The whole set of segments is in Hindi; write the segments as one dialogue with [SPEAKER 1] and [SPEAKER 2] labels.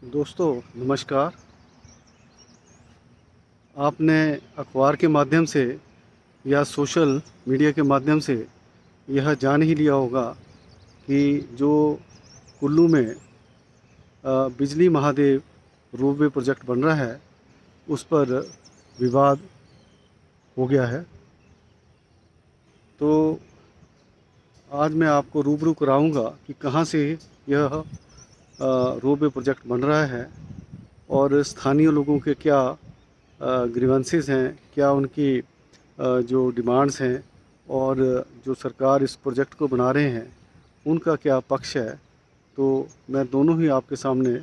[SPEAKER 1] दोस्तों नमस्कार। आपने अखबार के माध्यम से या सोशल मीडिया के माध्यम से यह जान ही लिया होगा कि जो कुल्लू में बिजली महादेव रोपवे प्रोजेक्ट बन रहा है उस पर विवाद हो गया है। तो आज मैं आपको रूबरू कराऊंगा कि कहाँ से यह रोपवे प्रोजेक्ट बन रहा है और स्थानीय लोगों के क्या ग्रीवेंसेस हैं, क्या उनकी जो डिमांड्स हैं और जो सरकार इस प्रोजेक्ट को बना रहे हैं उनका क्या पक्ष है। तो मैं दोनों ही आपके सामने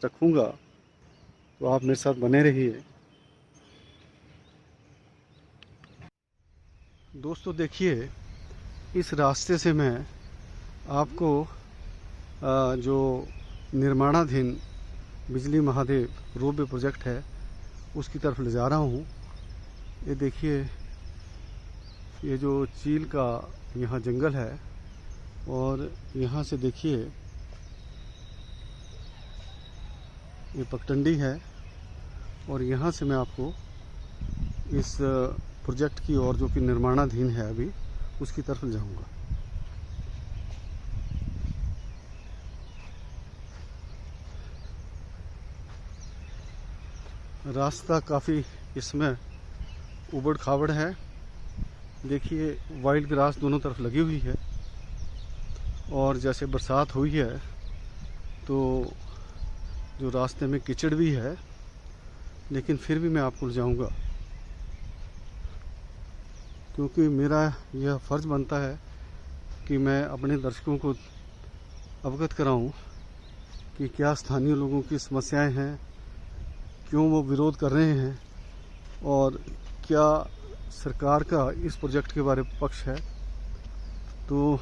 [SPEAKER 1] रखूँगा, तो आप मेरे साथ बने रहिए। दोस्तों देखिए, इस रास्ते से मैं आपको जो निर्माणाधीन बिजली महादेव रोपवे प्रोजेक्ट है उसकी तरफ ले जा रहा हूँ। ये देखिए, ये जो चील का यहाँ जंगल है और यहाँ से देखिए ये पगडंडी है और यहाँ से मैं आपको इस प्रोजेक्ट की ओर जो कि निर्माणाधीन है अभी उसकी तरफ ले जाऊँगा। रास्ता काफ़ी इसमें उबड़ खाबड़ है। देखिए वाइल्ड ग्रास दोनों तरफ लगी हुई है और जैसे बरसात हुई है तो जो रास्ते में कीचड़ भी है, लेकिन फिर भी मैं आपको ले जाऊंगा क्योंकि मेरा यह फ़र्ज़ बनता है कि मैं अपने दर्शकों को अवगत कराऊं कि क्या स्थानीय लोगों की समस्याएं हैं, क्यों वो विरोध कर रहे हैं और क्या सरकार का इस प्रोजेक्ट के बारे में पक्ष है। तो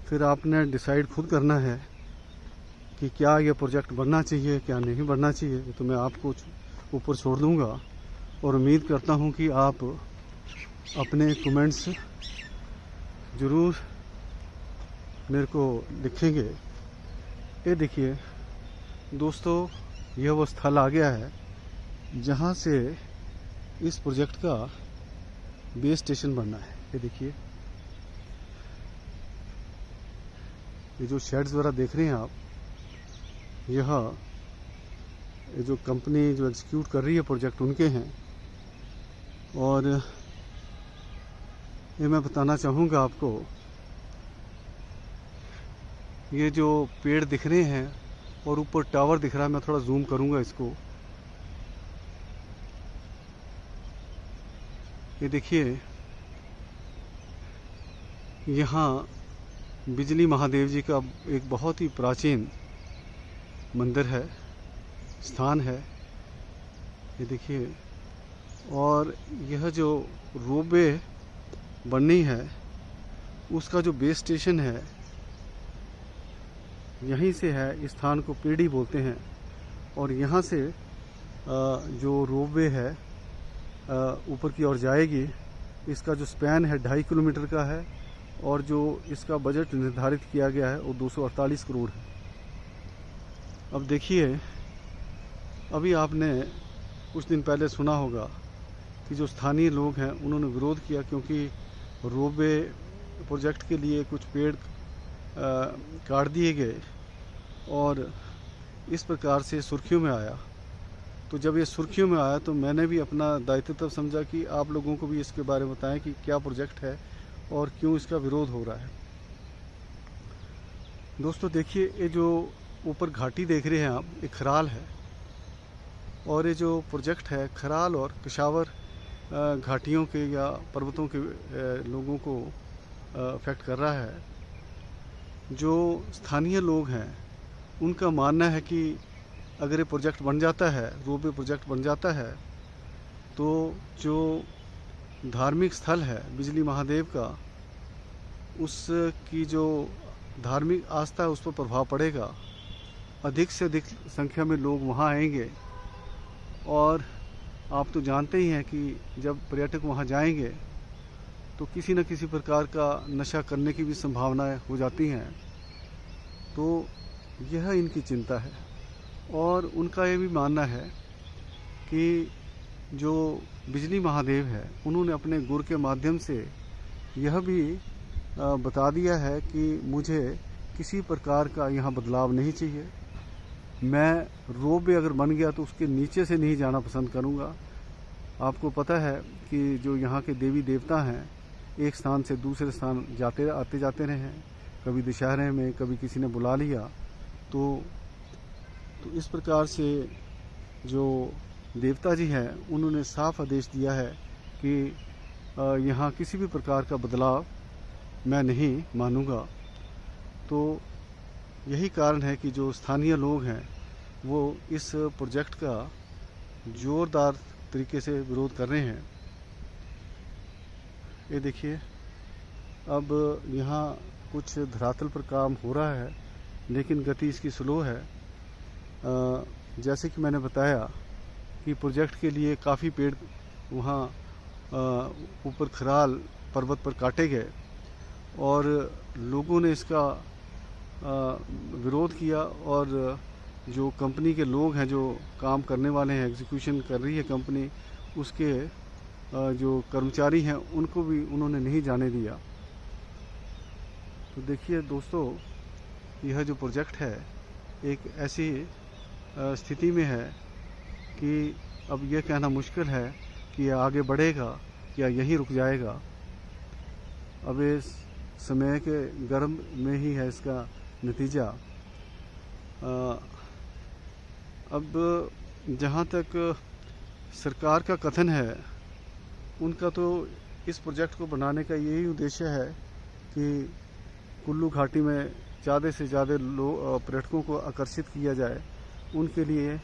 [SPEAKER 1] फिर आपने डिसाइड खुद करना है कि क्या ये प्रोजेक्ट बनना चाहिए, क्या नहीं बनना चाहिए। तो मैं आपको ऊपर छोड़ दूंगा और उम्मीद करता हूं कि आप अपने कमेंट्स ज़रूर मेरे को लिखेंगे। ये देखिए दोस्तों, यह वो स्थल आ गया है जहाँ से इस प्रोजेक्ट का बेस स्टेशन बनना है। ये देखिए, ये जो शेड्स वगैरह देख रहे हैं आप, ये जो कंपनी जो एग्जीक्यूट कर रही है प्रोजेक्ट उनके हैं। और ये मैं बताना चाहूँगा आपको, ये जो पेड़ दिख रहे हैं और ऊपर टावर दिख रहा है, मैं थोड़ा जूम करूंगा इसको। ये देखिए, यहाँ बिजली महादेव जी का एक बहुत ही प्राचीन मंदिर है, स्थान है। ये देखिए, और यह जो रोपवे बननी है उसका जो बेस स्टेशन है यहीं से है। इस स्थान को पीढ़ी बोलते हैं और यहाँ से जो रोपवे है ऊपर की ओर जाएगी। इसका जो स्पैन है 2.5 किलोमीटर का है और जो इसका बजट निर्धारित किया गया है वो 248 करोड़ है। अब देखिए, अभी आपने कुछ दिन पहले सुना होगा कि जो स्थानीय लोग हैं उन्होंने विरोध किया क्योंकि रोपवे प्रोजेक्ट के लिए कुछ पेड़ काट दिए गए और इस प्रकार से सुर्खियों में आया। तो जब ये सुर्खियों में आया तो मैंने भी अपना दायित्व समझा कि आप लोगों को भी इसके बारे में बताएं कि क्या प्रोजेक्ट है और क्यों इसका विरोध हो रहा है। दोस्तों देखिए, ये जो ऊपर घाटी देख रहे हैं आप, ये खराल है और ये जो प्रोजेक्ट है खराल और कशावर घाटियों के या पर्वतों के लोगों को अफेक्ट कर रहा है। जो स्थानीय लोग हैं उनका मानना है कि अगर ये प्रोजेक्ट बन जाता है, रोपवे प्रोजेक्ट बन जाता है, तो जो धार्मिक स्थल है बिजली महादेव का, उसकी जो धार्मिक आस्था है उस पर प्रभाव पड़ेगा। अधिक से अधिक संख्या में लोग वहाँ आएंगे और आप तो जानते ही हैं कि जब पर्यटक वहाँ जाएंगे तो किसी न किसी प्रकार का नशा करने की भी संभावनाएं हो जाती हैं। तो यह इनकी चिंता है। और उनका ये भी मानना है कि जो बिजली महादेव है उन्होंने अपने गुर के माध्यम से यह भी बता दिया है कि मुझे किसी प्रकार का यहाँ बदलाव नहीं चाहिए। मैं रोपवे अगर बन गया तो उसके नीचे से नहीं जाना पसंद करूँगा। आपको पता है कि जो यहाँ के देवी देवता हैं एक स्थान से दूसरे स्थान आते जाते रहे हैं, कभी दशहरे में, कभी किसी ने बुला लिया। तो इस प्रकार से जो देवता जी हैं उन्होंने साफ आदेश दिया है कि यहाँ किसी भी प्रकार का बदलाव मैं नहीं मानूंगा। तो यही कारण है कि जो स्थानीय लोग हैं वो इस प्रोजेक्ट का ज़ोरदार तरीके से विरोध कर रहे हैं। ये देखिए, अब यहाँ कुछ धरातल पर काम हो रहा है लेकिन गति इसकी स्लो है। जैसे कि मैंने बताया कि प्रोजेक्ट के लिए काफ़ी पेड़ वहाँ ऊपर खराल पर्वत पर काटे गए और लोगों ने इसका विरोध किया। और जो कंपनी के लोग हैं, जो काम करने वाले हैं, एग्जीक्यूशन कर रही है कंपनी, उसके जो कर्मचारी हैं उनको भी उन्होंने नहीं जाने दिया। तो देखिए दोस्तों, यह जो प्रोजेक्ट है एक ऐसी स्थिति में है कि अब यह कहना मुश्किल है कि यह आगे बढ़ेगा या यहीं रुक जाएगा। अब इस समय के गर्भ में ही है इसका नतीजा। अब जहाँ तक सरकार का कथन है, उनका तो इस प्रोजेक्ट को बनाने का यही उद्देश्य है कि कुल्लू घाटी में ज़्यादा से ज़्यादा पर्यटकों को आकर्षित किया जाए, उनके लिए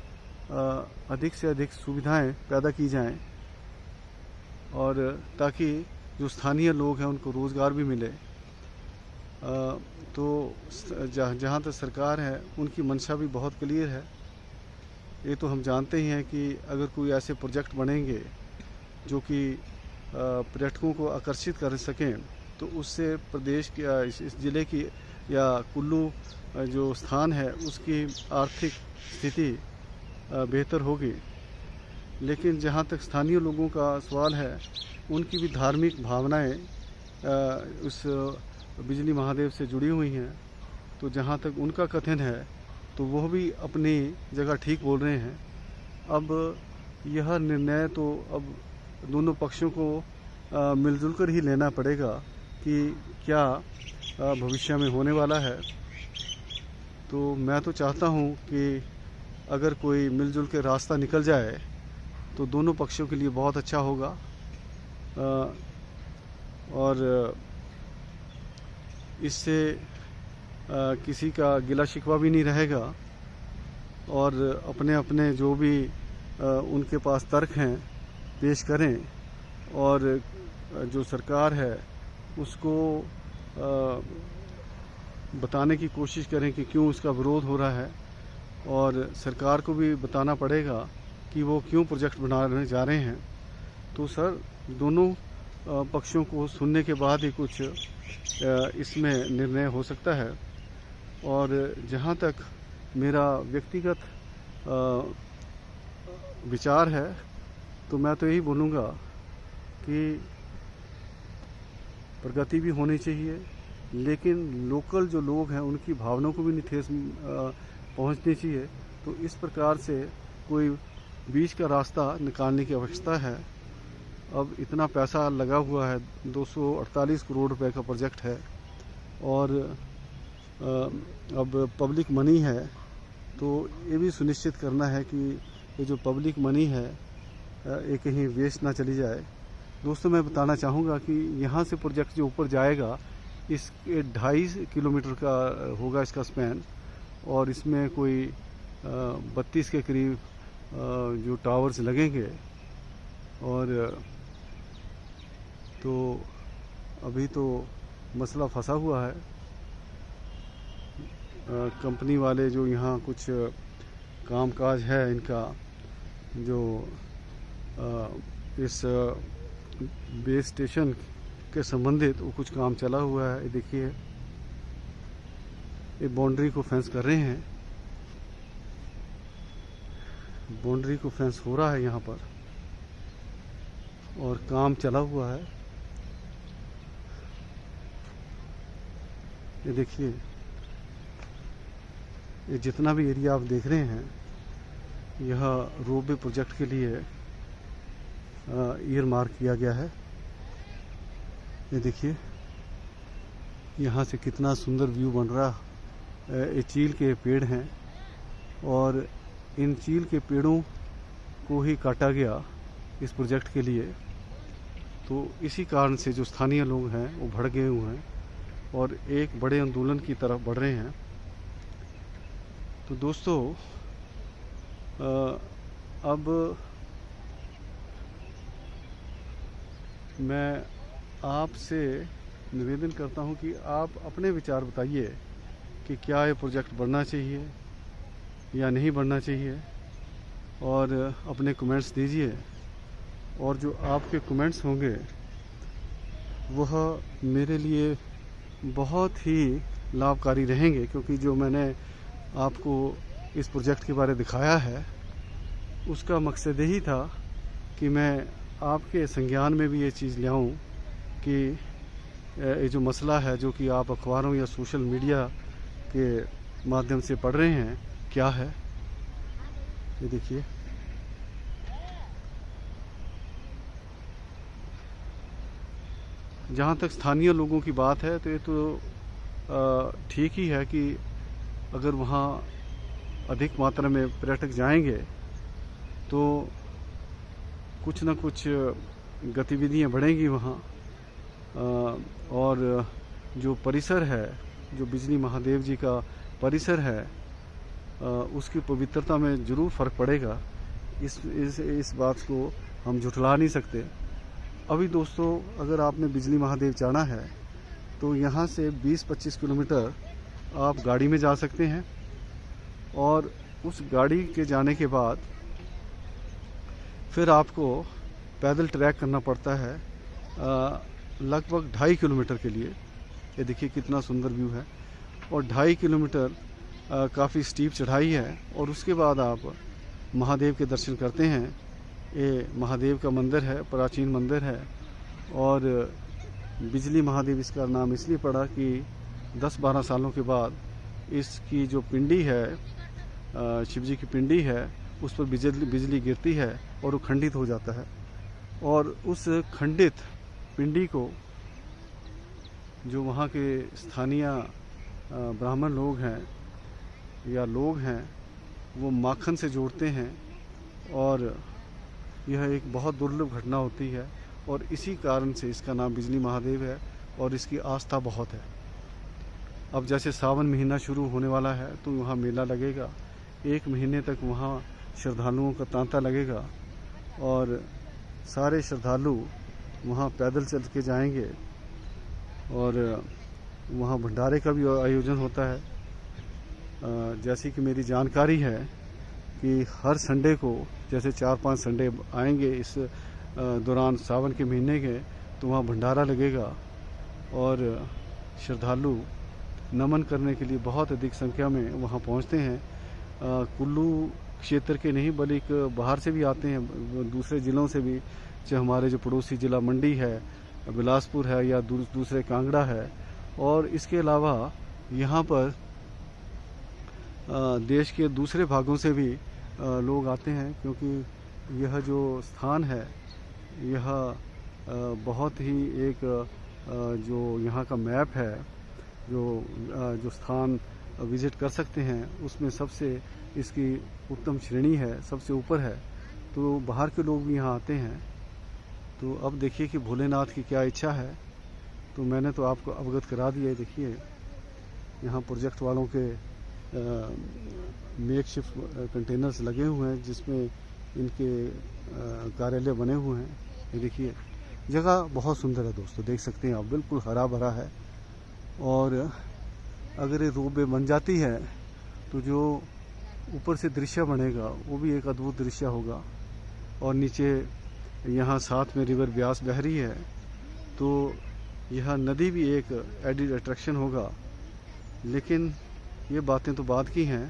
[SPEAKER 1] अधिक से अधिक सुविधाएं पैदा की जाएं और ताकि जो स्थानीय लोग हैं उनको रोज़गार भी मिले। तो जहाँ तक सरकार है उनकी मंशा भी बहुत क्लियर है। ये तो हम जानते ही हैं कि अगर कोई ऐसे प्रोजेक्ट बनेंगे जो कि पर्यटकों को आकर्षित कर सकें तो उससे प्रदेश की इस ज़िले की या कुल्लू जो स्थान है उसकी आर्थिक स्थिति बेहतर होगी। लेकिन जहाँ तक स्थानीय लोगों का सवाल है, उनकी भी धार्मिक भावनाएं उस बिजली महादेव से जुड़ी हुई हैं। तो जहाँ तक उनका कथन है तो वह भी अपनी जगह ठीक बोल रहे हैं। अब यह निर्णय तो अब दोनों पक्षों को मिलजुल कर ही लेना पड़ेगा कि क्या भविष्य में होने वाला है। तो मैं तो चाहता हूँ कि अगर कोई मिलजुल के रास्ता निकल जाए तो दोनों पक्षों के लिए बहुत अच्छा होगा और इससे किसी का गिला शिकवा भी नहीं रहेगा और अपने अपने जो भी उनके पास तर्क हैं पेश करें और जो सरकार है उसको बताने की कोशिश करें कि क्यों उसका विरोध हो रहा है। और सरकार को भी बताना पड़ेगा कि वो क्यों प्रोजेक्ट बनाने जा रहे हैं। तो सर, दोनों पक्षों को सुनने के बाद ही कुछ इसमें निर्णय हो सकता है। और जहाँ तक मेरा व्यक्तिगत विचार है तो मैं तो यही बोलूँगा कि प्रगति भी होनी चाहिए, लेकिन लोकल जो लोग हैं उनकी भावनाओं को भी नहीं ठेस पहुँचनी चाहिए। तो इस प्रकार से कोई बीच का रास्ता निकालने की आवश्यकता है। अब इतना पैसा लगा हुआ है, 248 करोड़ रुपए का प्रोजेक्ट है और अब पब्लिक मनी है, तो ये भी सुनिश्चित करना है कि ये जो पब्लिक मनी है ये कहीं वेस्ट ना चली जाए। दोस्तों, मैं बताना चाहूँगा कि यहाँ से प्रोजेक्ट जो ऊपर जाएगा इस 2.5 किलोमीटर का होगा इसका स्पैन और इसमें कोई 32 के करीब जो टावर्स लगेंगे। और तो अभी तो मसला फंसा हुआ है। कंपनी वाले जो यहाँ कुछ कामकाज है इनका, जो इस बेस स्टेशन के संबंधित वो कुछ काम चला हुआ है। ये देखिए, ये बाउंड्री को फेंस कर रहे हैं बाउंड्री को फेंस हो रहा है यहाँ पर और काम चला हुआ है। ये देखिए, ये जितना भी एरिया आप देख रहे हैं यह रोपवे प्रोजेक्ट के लिए ईयर मार्क किया गया है। ये देखिए यहाँ से कितना सुंदर व्यू बन रहा है। ये चील के पेड़ हैं और इन चील के पेड़ों को ही काटा गया इस प्रोजेक्ट के लिए। तो इसी कारण से जो स्थानीय लोग हैं वो भड़क गए हुए हैं और एक बड़े आंदोलन की तरफ बढ़ रहे हैं। तो दोस्तों अब मैं आपसे निवेदन करता हूं कि आप अपने विचार बताइए कि क्या ये प्रोजेक्ट बढ़ना चाहिए या नहीं बढ़ना चाहिए, और अपने कमेंट्स दीजिए। और जो आपके कमेंट्स होंगे वह मेरे लिए बहुत ही लाभकारी रहेंगे, क्योंकि जो मैंने आपको इस प्रोजेक्ट के बारे दिखाया है उसका मकसद यही था कि मैं आपके संज्ञान में भी ये चीज़ ले आऊँ कि ये जो मसला है जो कि आप अखबारों या सोशल मीडिया के माध्यम से पढ़ रहे हैं क्या है। ये देखिए, जहाँ तक स्थानीय लोगों की बात है तो ये तो ठीक ही है कि अगर वहाँ अधिक मात्रा में पर्यटक जाएंगे तो कुछ न कुछ गतिविधियाँ बढ़ेंगी वहाँ। और जो परिसर है, जो बिजली महादेव जी का परिसर है, उसकी पवित्रता में ज़रूर फ़र्क पड़ेगा। इस बात को हम झुठला नहीं सकते। अभी दोस्तों अगर आपने बिजली महादेव जाना है तो यहाँ से 20-25 किलोमीटर आप गाड़ी में जा सकते हैं और उस गाड़ी के जाने के बाद फिर आपको पैदल ट्रैक करना पड़ता है लगभग 2.5 किलोमीटर के लिए। ये देखिए कितना सुंदर व्यू है और 2.5 किलोमीटर काफ़ी स्टीप चढ़ाई है और उसके बाद आप महादेव के दर्शन करते हैं। ये महादेव का मंदिर है, प्राचीन मंदिर है और बिजली महादेव इसका नाम इसलिए पड़ा कि 10-12 सालों के बाद इसकी जो पिंडी है, शिव जी की पिंडी है, उस पर बिजली गिरती है और वो खंडित हो जाता है। और उस खंडित पिंडी को जो वहाँ के स्थानीय ब्राह्मण लोग हैं या लोग हैं वो माखन से जोड़ते हैं और यह एक बहुत दुर्लभ घटना होती है और इसी कारण से इसका नाम बिजली महादेव है और इसकी आस्था बहुत है। अब जैसे सावन महीना शुरू होने वाला है तो वहाँ मेला लगेगा, 1 महीने तक वहाँ श्रद्धालुओं का तांता लगेगा और सारे श्रद्धालु वहाँ पैदल चल के जाएंगे और वहाँ भंडारे का भी आयोजन होता है। जैसी कि मेरी जानकारी है कि हर संडे को जैसे 4-5 संडे आएंगे इस दौरान सावन के महीने के, तो वहाँ भंडारा लगेगा और श्रद्धालु नमन करने के लिए बहुत अधिक संख्या में वहाँ पहुँचते हैं। कुल्लू क्षेत्र के नहीं बल्कि बाहर से भी आते हैं, दूसरे ज़िलों से भी, चाहे हमारे जो पड़ोसी ज़िला मंडी है, बिलासपुर है या दूसरे कांगड़ा है। और इसके अलावा यहाँ पर देश के दूसरे भागों से भी लोग आते हैं, क्योंकि यह जो स्थान है यह बहुत ही एक जो यहाँ का मैप है, जो स्थान विज़िट कर सकते हैं उसमें सबसे इसकी उत्तम श्रेणी है, सबसे ऊपर है। तो बाहर के लोग भी यहाँ आते हैं। तो अब देखिए कि भोलेनाथ की क्या इच्छा है। तो मैंने तो आपको अवगत करा दिया है। देखिए यहाँ प्रोजेक्ट वालों के मेकशिफ्ट कंटेनर्स लगे हुए हैं जिसमें इनके कार्यालय बने हुए हैं। ये देखिए जगह बहुत सुंदर है दोस्तों, देख सकते हैं आप, बिल्कुल हरा भरा है। और अगर ये रोपवे बन जाती है तो जो ऊपर से दृश्य बनेगा वो भी एक अद्भुत दृश्य होगा। और नीचे यहाँ साथ में रिवर ब्यास बह रही है तो यह नदी भी एक एडिड अट्रैक्शन होगा। लेकिन ये बातें तो बाद की हैं।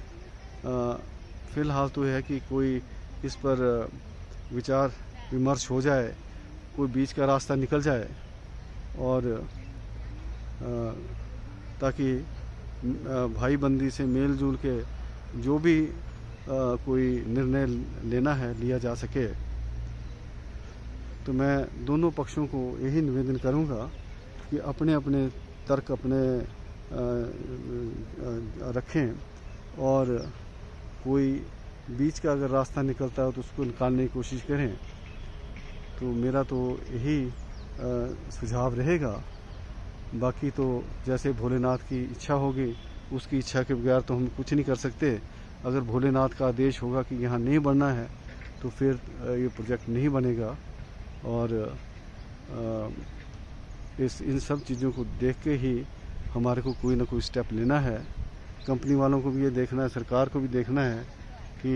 [SPEAKER 1] फ़िलहाल तो यह है कि कोई इस पर विचार विमर्श हो जाए, कोई बीच का रास्ता निकल जाए और ताकि भाई बंदी से मेल जोल के जो भी कोई निर्णय लेना है लिया जा सके। तो मैं दोनों पक्षों को यही निवेदन करूंगा कि अपने अपने तर्क अपने रखें और कोई बीच का अगर रास्ता निकलता है तो उसको निकालने की कोशिश करें। तो मेरा तो यही सुझाव रहेगा। बाकी तो जैसे भोलेनाथ की इच्छा होगी, उसकी इच्छा के बगैर तो हम कुछ नहीं कर सकते। अगर भोलेनाथ का आदेश होगा कि यहाँ नहीं बढ़ना है तो फिर ये प्रोजेक्ट नहीं बनेगा। और इन सब चीज़ों को देख के ही हमारे को कोई ना कोई स्टेप लेना है। कंपनी वालों को भी ये देखना है, सरकार को भी देखना है कि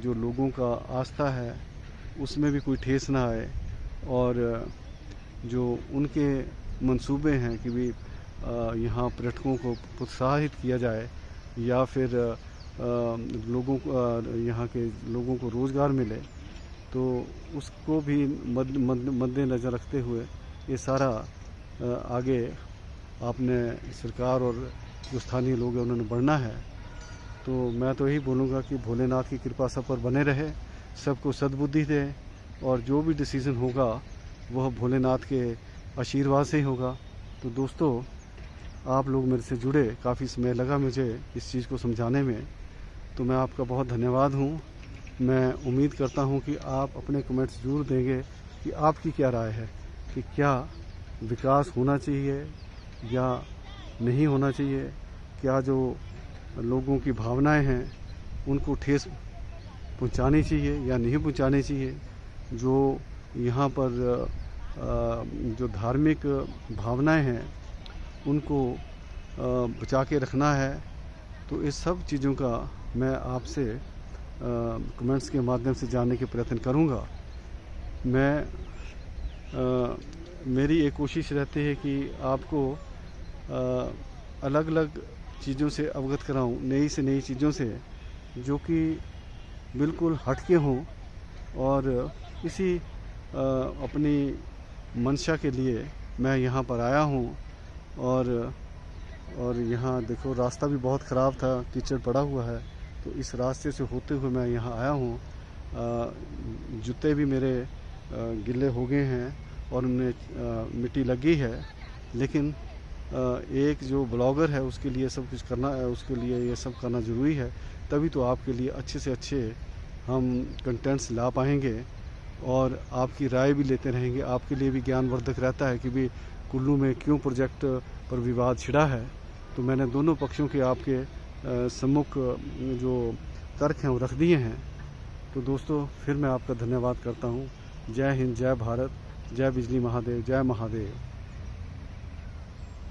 [SPEAKER 1] जो लोगों का आस्था है उसमें भी कोई ठेस ना आए और जो उनके मंसूबे हैं कि भी यहाँ पर्यटकों को प्रोत्साहित किया जाए या फिर लोगों को यहाँ के लोगों को रोज़गार मिले, तो उसको भी मद्देनज़र रखते हुए ये सारा आगे आपने सरकार और जो स्थानीय लोग हैं उन्होंने बढ़ना है। तो मैं तो यही बोलूँगा कि भोलेनाथ की कृपा सब पर बने रहे, सबको सद्बुद्धि दे और जो भी डिसीज़न होगा वह भोलेनाथ के आशीर्वाद से ही होगा। तो दोस्तों, आप लोग मेरे से जुड़े, काफ़ी समय लगा मुझे इस चीज़ को समझाने में, तो मैं आपका बहुत धन्यवाद हूँ। मैं उम्मीद करता हूँ कि आप अपने कमेंट्स ज़रूर देंगे कि आपकी क्या राय है कि क्या विकास होना चाहिए या नहीं होना चाहिए, क्या जो लोगों की भावनाएं हैं उनको ठेस पहुंचानी चाहिए या नहीं पहुंचानी चाहिए, जो यहाँ पर जो धार्मिक भावनाएं हैं उनको बचा के रखना है। तो इस सब चीज़ों का मैं आपसे कमेंट्स के माध्यम से जानने के प्रयत्न करूँगा। मेरी एक कोशिश रहती है कि आपको अलग अलग चीज़ों से अवगत कराऊं, नई से नई चीज़ों से जो कि बिल्कुल हटके हों और इसी अपनी मंशा के लिए मैं यहाँ पर आया हूँ। और यहाँ देखो रास्ता भी बहुत ख़राब था, कीचड़ पड़ा हुआ है, तो इस रास्ते से होते हुए मैं यहाँ आया हूँ। जूते भी मेरे गिले हो गए हैं और उनमें मिट्टी लगी है, लेकिन एक जो ब्लॉगर है उसके लिए सब कुछ करना है, उसके लिए ये सब करना ज़रूरी है, तभी तो आपके लिए अच्छे से अच्छे हम कंटेंट्स ला पाएंगे और आपकी राय भी लेते रहेंगे। आपके लिए भी ज्ञानवर्धक रहता है कि भी कुल्लू में क्यों प्रोजेक्ट पर विवाद छिड़ा है। तो मैंने दोनों पक्षों के आपके सम्मुख जो तर्क हैं वो रख दिए हैं। तो दोस्तों, फिर मैं आपका धन्यवाद करता हूँ। जय हिंद, जय भारत, जय बिजली महादेव, जय महादेव,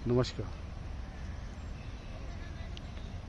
[SPEAKER 1] नमस्कार।